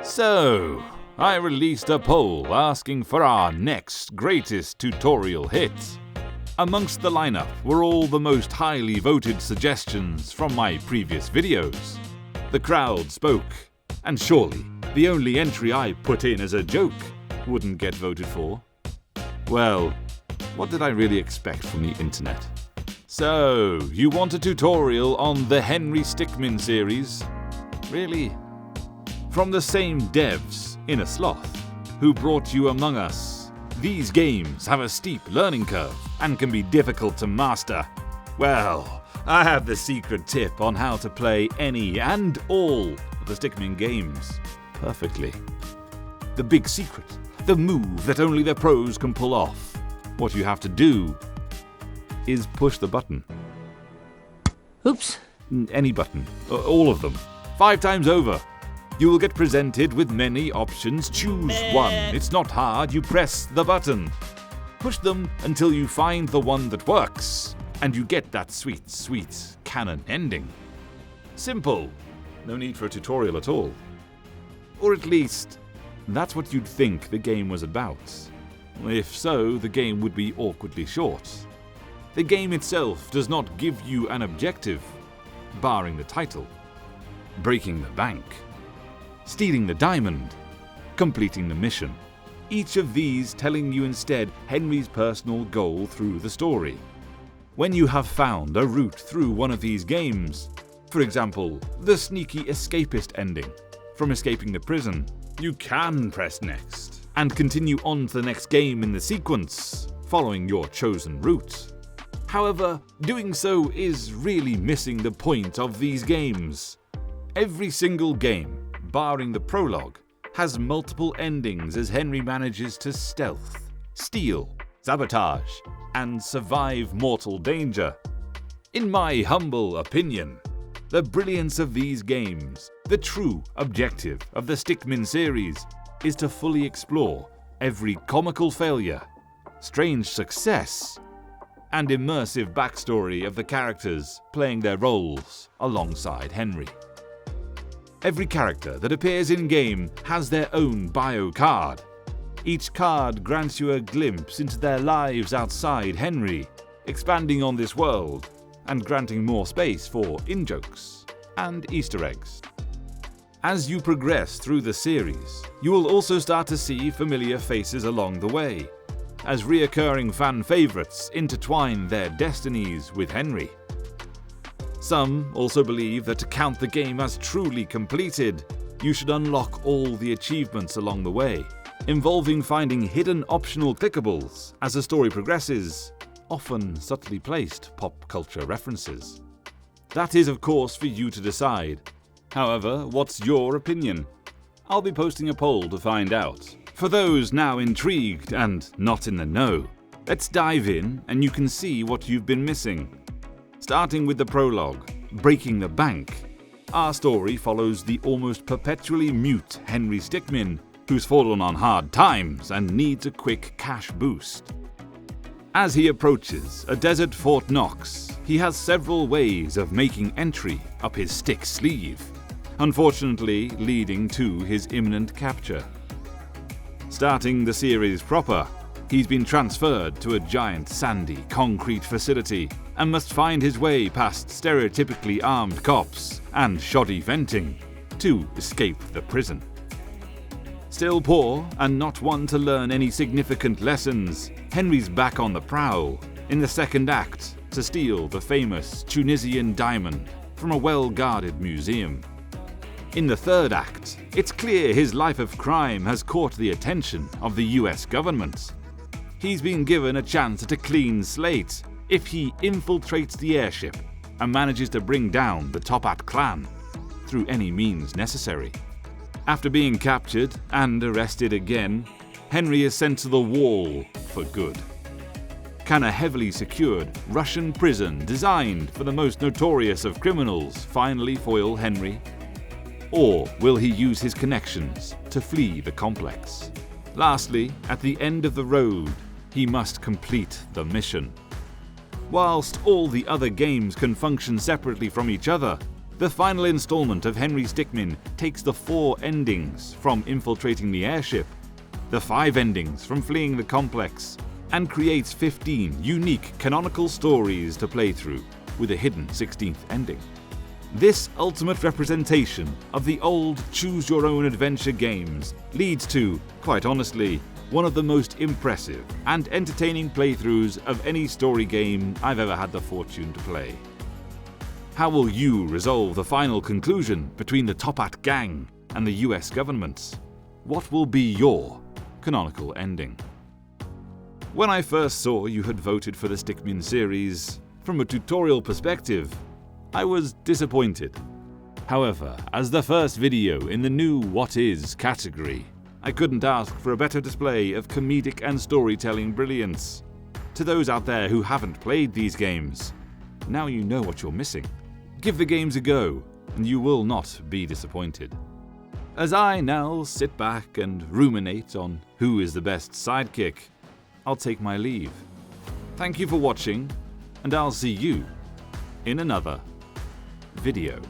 So, I released a poll asking for our next greatest tutorial hit. Amongst the lineup were all the most highly voted suggestions from my previous videos. The crowd spoke, and surely the only entry I put in as a joke wouldn't get voted for. Well, what did I really expect from the internet? So, you want a tutorial on the Henry Stickmin series? Really? From the same devs, Inner Sloth, who brought you Among Us. These games have a steep learning curve and can be difficult to master. Well, I have the secret tip on how to play any and all of the Stickmin games perfectly. The big secret, the move that only the pros can pull off. What you have to do is push the button. Oops. Any button, all of them, 5 times over. You will get presented with many options. Choose one. It's not hard. You press the button. Push them until you find the one that works, and you get that sweet, sweet canon ending. Simple. No need for a tutorial at all. Or at least, that's what you'd think the game was about. If so, the game would be awkwardly short. The game itself does not give you an objective, barring the title. Breaking the bank. Stealing the diamond, completing the mission. Each of these telling you instead Henry's personal goal through the story. When you have found a route through one of these games, for example, the sneaky escapist ending from escaping the prison, you can press next and continue on to the next game in the sequence, following your chosen route. However, doing so is really missing the point of these games. Every single game, barring the prologue, has multiple endings as Henry manages to stealth, steal, sabotage, and survive mortal danger. In my humble opinion, the brilliance of these games, the true objective of the Stickmin series, is to fully explore every comical failure, strange success, and immersive backstory of the characters playing their roles alongside Henry. Every character that appears in-game has their own bio card. Each card grants you a glimpse into their lives outside Henry, expanding on this world and granting more space for in-jokes and Easter eggs. As you progress through the series, you will also start to see familiar faces along the way, as reoccurring fan favorites intertwine their destinies with Henry. Some also believe that to count the game as truly completed, you should unlock all the achievements along the way, involving finding hidden optional clickables as the story progresses, often subtly placed pop culture references. That is, of course, for you to decide. However, what's your opinion? I'll be posting a poll to find out. For those now intrigued and not in the know, let's dive in and you can see what you've been missing. Starting with the prologue, Breaking the Bank, our story follows the almost perpetually mute Henry Stickmin, who's fallen on hard times and needs a quick cash boost. As he approaches a desert Fort Knox, he has several ways of making entry up his stick sleeve, unfortunately leading to his imminent capture. Starting the series proper, he's been transferred to a giant sandy concrete facility and must find his way past stereotypically armed cops and shoddy venting to escape the prison. Still poor and not one to learn any significant lessons, Henry's back on the prowl in the second act to steal the famous Tunisian diamond from a well-guarded museum. In the third act, it's clear his life of crime has caught the attention of the US government. He's been given a chance at a clean slate if he infiltrates the airship and manages to bring down the Topat clan through any means necessary. After being captured and arrested again, Henry is sent to the wall for good. Can a heavily secured Russian prison designed for the most notorious of criminals finally foil Henry? Or will he use his connections to flee the complex? Lastly, at the end of the road, he must complete the mission. Whilst all the other games can function separately from each other, The final installment of Henry Stickmin takes the 4 endings from infiltrating the airship, the 5 endings from fleeing the complex, and creates 15 unique canonical stories to play through, with a hidden 16th ending. This ultimate representation of the old choose-your-own-adventure games leads to, quite honestly, one of the most impressive and entertaining playthroughs of any story game I've ever had the fortune to play. How will you resolve the final conclusion between the Topat gang and the US government? What will be your canonical ending? When I first saw you had voted for the Stickmin series, from a tutorial perspective, I was disappointed. However, as the first video in the new What Is category, I couldn't ask for a better display of comedic and storytelling brilliance. To those out there who haven't played these games, now you know what you're missing. Give the games a go, and you will not be disappointed. As I now sit back and ruminate on who is the best sidekick, I'll take my leave. Thank you for watching, and I'll see you in another video.